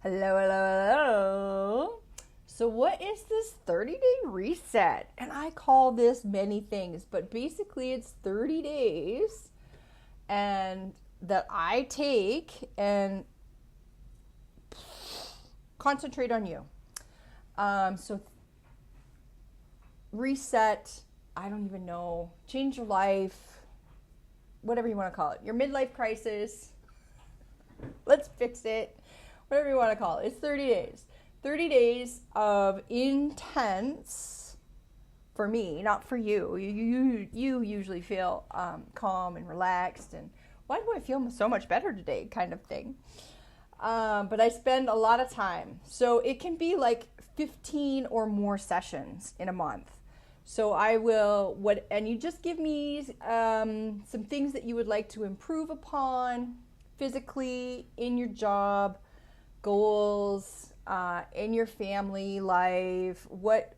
Hello, hello, hello. So, what is this 30-day reset? And I call this many things, but basically, it's 30 days and that I take and concentrate on you. So, reset, I don't even know, change your life, whatever you want to call it, your midlife crisis. Let's fix it. Whatever you want to call it. It's 30 days. 30 days of intense, for me, not for you. You usually feel calm and relaxed and why do I feel so much better today kind of thing. But I spend a lot of time. So it can be like 15 or more sessions in a month. So I will, and you just give me some things that you would like to improve upon physically, in your job, goals, in your family life. What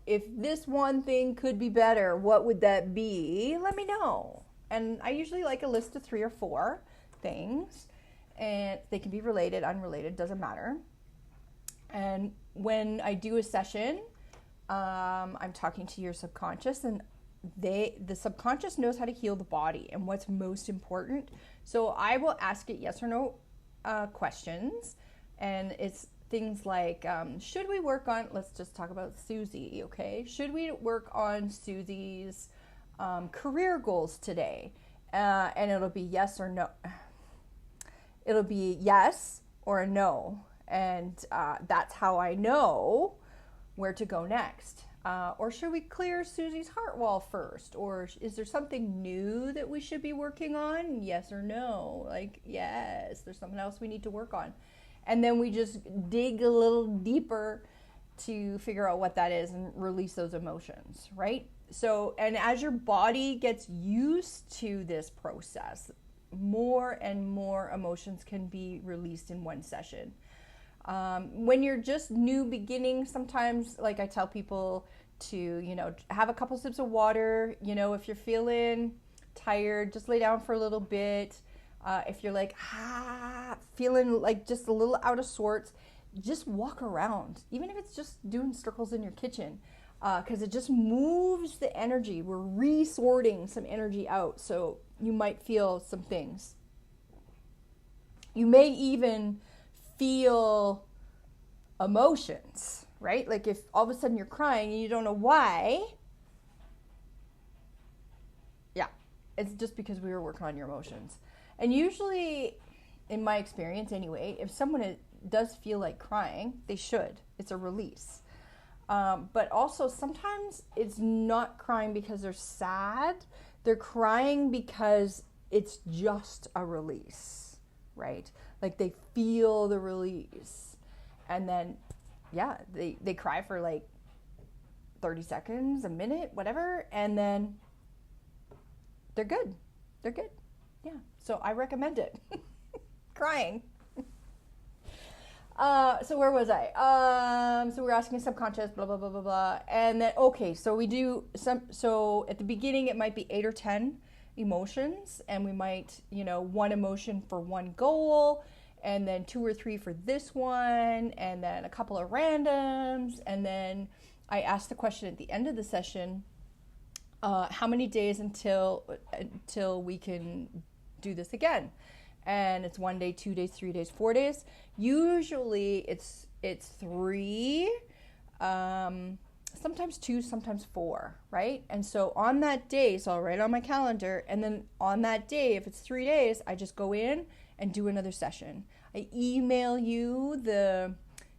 if this one thing could be better? What would that be? Let me know. And I usually like a list of 3 or 4 things, and they can be related, unrelated, doesn't matter. And when I do a session, I'm talking to your subconscious, and the subconscious knows how to heal the body and what's most important. So I will ask it yes or no questions, and it's things like, should we work on, let's just talk about Susie, okay? Should we work on Susie's career goals today? And it'll be yes or no. It'll be yes or a no, and that's how I know where to go next. Or should we clear Susie's heart wall first? Or is there something new that we should be working on? Yes or no? Like, yes, there's something else we need to work on. And then we just dig a little deeper to figure out what that is and release those emotions, right? So, and as your body gets used to this process, more and more emotions can be released in one session. When you're just new beginning, sometimes, like I tell people to, have a couple sips of water. If you're feeling tired, just lay down for a little bit. If you're like, feeling like just a little out of sorts, just walk around. Even if it's just doing circles in your kitchen, because it just moves the energy. We're resorting some energy out. So you might feel some things. You may even feel emotions, right? Like if all of a sudden you're crying and you don't know why, yeah, it's just because we were working on your emotions. And usually, in my experience anyway, if someone does feel like crying, they should. It's a release. But also sometimes it's not crying because they're sad. They're crying because it's just a release, right? Like they feel the release. And then, yeah, they cry for like 30 seconds, a minute, whatever. And then they're good. They're good. Yeah. So I recommend it. Crying. So where was I? So we're asking subconscious, blah, blah, blah, blah, blah. And then, okay, so we do so at the beginning, it might be 8 or 10 emotions, and we might, 1 emotion for 1 goal, and then 2 or 3 for this one, and then a couple of randoms. And then I ask the question at the end of the session, how many days until we can do this again? And it's 1 day, 2 days, 3 days, 4 days. Usually it's 3, sometimes 2, sometimes 4, right? And so on that day, so I'll write on my calendar, and then on that day, if it's 3 days, I just go in and do another session. I email you the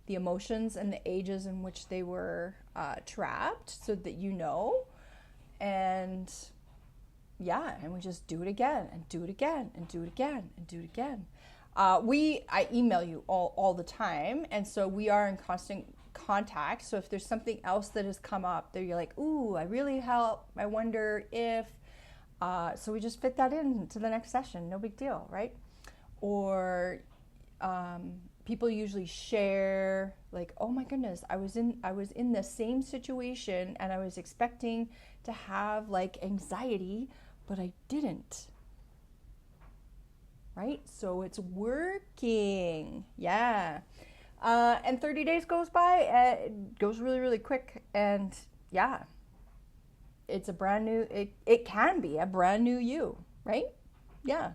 emotions and the ages in which they were trapped so that you know. And yeah, and we just do it again and do it again and do it again and do it again. I email you all the time, and so we are in constant contact. So if there's something else that has come up that you're like, ooh, I really help, I wonder if, so we just fit that in to the next session, no big deal, right? Or people usually share like, oh my goodness, I was in the same situation and I was expecting to have like anxiety, but I didn't. right? So it's working. Yeah. And 30 days goes by, it goes really, really quick. And yeah, it's a brand new, it can be a brand new you, right? Yeah.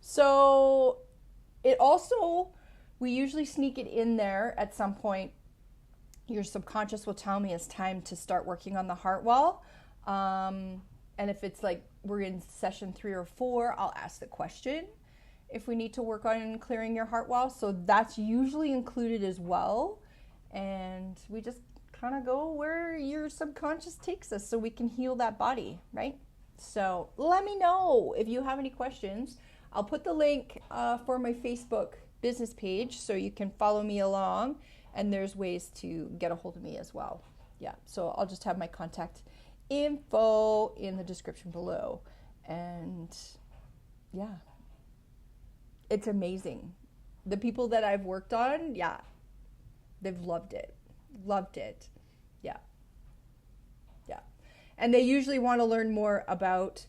So it also, we usually sneak it in there at some point. Your subconscious will tell me it's time to start working on the heart wall. And if it's like we're in session 3 or 4, I'll ask the question if we need to work on clearing your heart wall. So that's usually included as well. And we just kind of go where your subconscious takes us so we can heal that body, right? So let me know if you have any questions. I'll put the link for my Facebook business page so you can follow me along. And there's ways to get a hold of me as well. Yeah, so I'll just have my contact info in the description below. And yeah, it's amazing. The people that I've worked on, yeah, they've loved it. Loved it. Yeah. Yeah. And they usually want to learn more about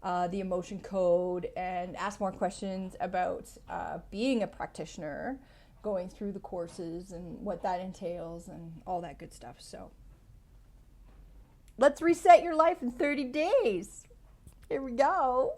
the emotion code and ask more questions about being a practitioner, going through the courses and what that entails and all that good stuff. So let's reset your life in 30 days. Here we go.